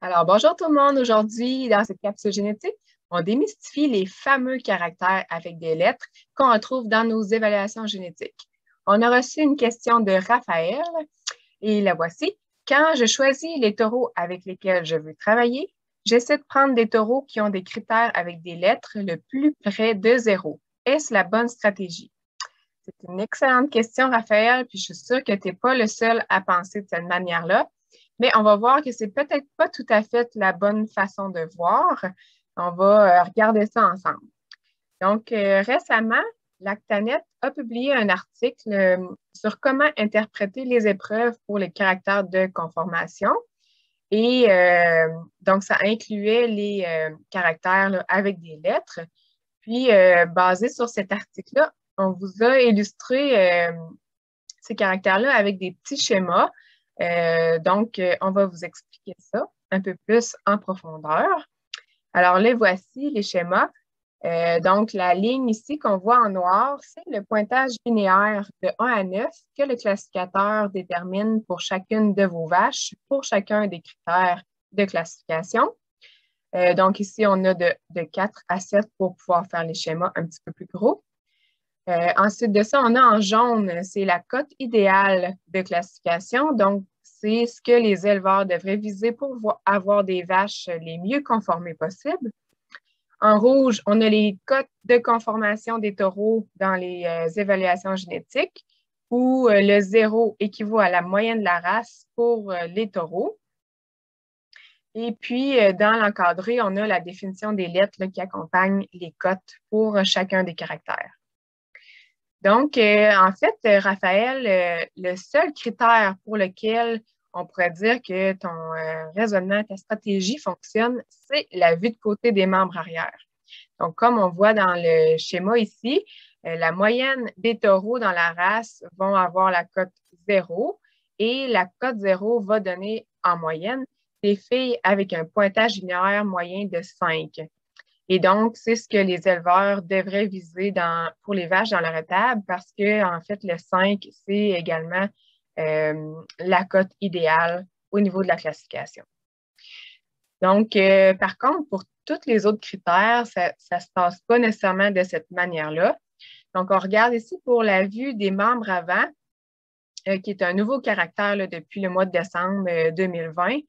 Alors, bonjour tout le monde. Aujourd'hui, dans cette capsule génétique, on démystifie les fameux caractères avec des lettres qu'on retrouve dans nos évaluations génétiques. On a reçu une question de Raphaël et la voici. Quand je choisis les taureaux avec lesquels je veux travailler, j'essaie de prendre des taureaux qui ont des critères avec des lettres le plus près de 0. Est-ce la bonne stratégie? C'est une excellente question, Raphaël, puis je suis sûre que tu n'es pas le seul à penser de cette manière-là. Mais on va voir que c'est peut-être pas tout à fait la bonne façon de voir. On va regarder ça ensemble. Donc, récemment, Lactanet a publié un article sur comment interpréter les épreuves pour les caractères de conformation. Et donc, ça incluait les caractères là, avec des lettres. Puis, basé sur cet article-là, on vous a illustré ces caractères-là avec des petits schémas. Donc, on va vous expliquer ça un peu plus en profondeur. Alors, les voici, les schémas. Donc, la ligne ici qu'on voit en noir, c'est le pointage linéaire de 1 à 9 que le classificateur détermine pour chacune de vos vaches, pour chacun des critères de classification. Donc, ici, on a de 4 à 7 pour pouvoir faire les schémas un petit peu plus gros. Ensuite de ça, on a en jaune, c'est la cote idéale de classification. Donc, c'est ce que les éleveurs devraient viser pour avoir des vaches les mieux conformées possibles. En rouge, on a les cotes de conformation des taureaux dans les évaluations génétiques, où le 0 équivaut à la moyenne de la race pour les taureaux. Et puis, dans l'encadré, on a la définition des lettres là, qui accompagnent les cotes pour chacun des caractères. Donc, en fait, Raphaël, le seul critère pour lequel on pourrait dire que ton raisonnement, ta stratégie fonctionne, c'est la vue de côté des membres arrière. Donc, comme on voit dans le schéma ici, la moyenne des taureaux dans la race vont avoir la cote 0 et la cote 0 va donner en moyenne des filles avec un pointage linéaire moyen de 5. Et donc, c'est ce que les éleveurs devraient viser pour les vaches dans leur étable parce que, en fait, le 5, c'est également la cote idéale au niveau de la classification. Donc, par contre, pour tous les autres critères, ça ne se passe pas nécessairement de cette manière-là. Donc, on regarde ici pour la vue des membres avant, qui est un nouveau caractère là, depuis le mois de décembre 2020.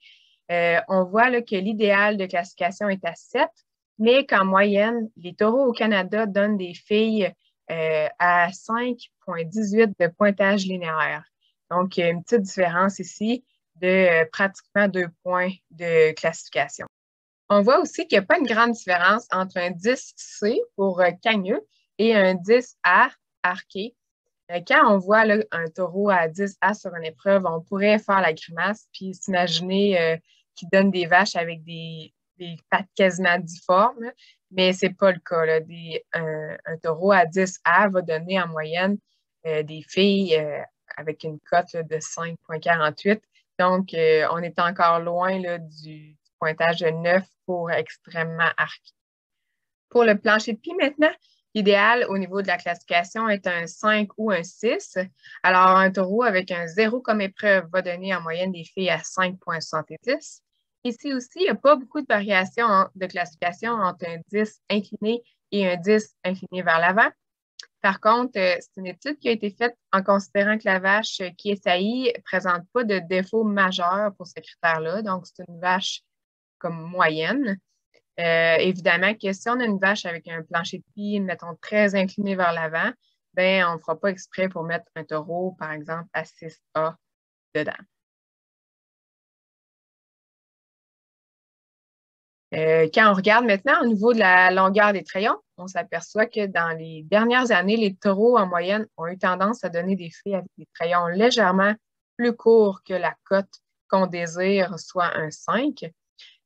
On voit là, que l'idéal de classification est à 7, mais qu'en moyenne, les taureaux au Canada donnent des filles à 5,18 de pointage linéaire. Donc, il y a une petite différence ici de pratiquement 2 points de classification. On voit aussi qu'il n'y a pas une grande différence entre un 10C pour cagneux et un 10A arqué. Quand on voit là, un taureau à 10A sur une épreuve, on pourrait faire la grimace puis s'imaginer qu'il donne des vaches avec des pattes quasiment difformes, mais ce n'est pas le cas. Là. Un taureau à 10A va donner en moyenne des filles avec une cote là, de 5,48. Donc, on est encore loin là, du pointage de 9 pour extrêmement arqué. Pour le plancher de pied maintenant, l'idéal au niveau de la classification est un 5 ou un 6. Alors, un taureau avec un 0 comme épreuve va donner en moyenne des filles à 5,70. Ici aussi, il n'y a pas beaucoup de variation de classification entre un 10 incliné et un 10 incliné vers l'avant. Par contre, c'est une étude qui a été faite en considérant que la vache qui est saillie ne présente pas de défaut majeur pour ce critère-là. Donc, c'est une vache comme moyenne. Évidemment que si on a une vache avec un plancher de pied, mettons, très incliné vers l'avant, ben, on ne fera pas exprès pour mettre un taureau, par exemple, à 6A dedans. Quand on regarde maintenant au niveau de la longueur des trayons, on s'aperçoit que dans les dernières années, les taureaux en moyenne ont eu tendance à donner des filles avec des trayons légèrement plus courts que la cote qu'on désire, soit un 5.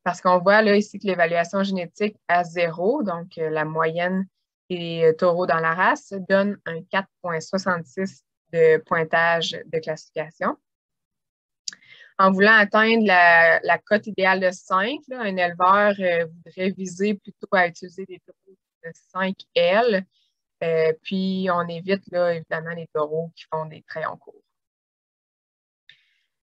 Parce qu'on voit là ici que l'évaluation génétique à 0, donc la moyenne des taureaux dans la race, donne un 4,66 de pointage de classification. En voulant atteindre la cote idéale de 5, là, un éleveur voudrait viser plutôt à utiliser des taureaux de 5L, puis on évite là, évidemment les taureaux qui font des trayons courts.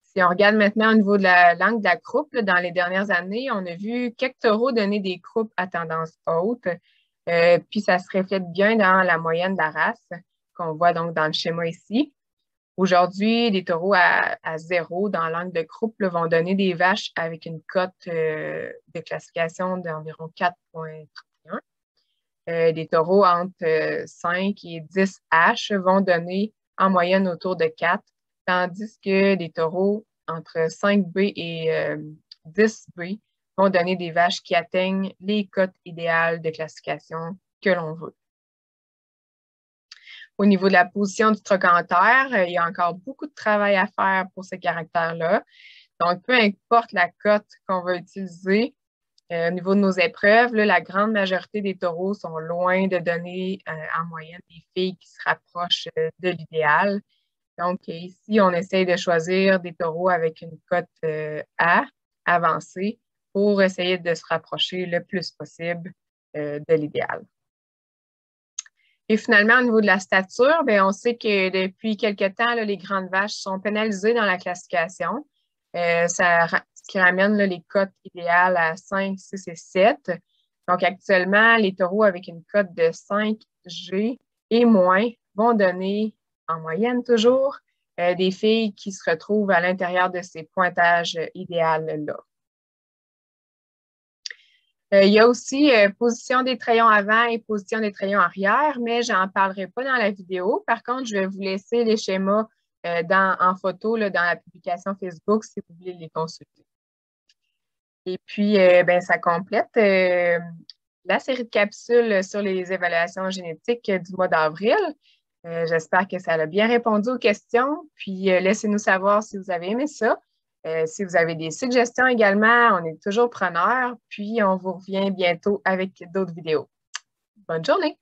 Si Si on regarde maintenant au niveau de la langue de la croupe, là, dans les dernières années, on a vu quelques taureaux donner des croupes à tendance haute, puis ça se reflète bien dans la moyenne de la race qu'on voit donc dans le schéma ici. Aujourd'hui, des taureaux à 0 dans l'angle de croupe là, vont donner des vaches avec une cote de classification d'environ 4,31. Des taureaux entre 5 et 10 H vont donner en moyenne autour de 4, tandis que des taureaux entre 5B et 10B vont donner des vaches qui atteignent les cotes idéales de classification que l'on veut. Au niveau de la position du trochanter, il y a encore beaucoup de travail à faire pour ce caractère-là. Donc, peu importe la cote qu'on va utiliser, au niveau de nos épreuves, là, la grande majorité des taureaux sont loin de donner en moyenne des filles qui se rapprochent de l'idéal. Donc, ici, on essaye de choisir des taureaux avec une cote A avancée pour essayer de se rapprocher le plus possible de l'idéal. Et finalement, au niveau de la stature, bien, on sait que depuis quelque temps, là, les grandes vaches sont pénalisées dans la classification. Ce qui ramène là, les cotes idéales à 5, 6 et 7. Donc, actuellement, les taureaux avec une cote de 5G et moins vont donner, en moyenne toujours, des filles qui se retrouvent à l'intérieur de ces pointages idéaux-là. Il y a aussi position des trayons avant et position des trayons arrière, mais je n'en parlerai pas dans la vidéo. Par contre, je vais vous laisser les schémas en photo là, dans la publication Facebook si vous voulez les consulter. Et puis, ben, ça complète la série de capsules sur les évaluations génétiques du mois d'avril. J'espère que ça a bien répondu aux questions. Puis, laissez-nous savoir si vous avez aimé ça. Si vous avez des suggestions également, on est toujours preneurs. Puis, on vous revient bientôt avec d'autres vidéos. Bonne journée!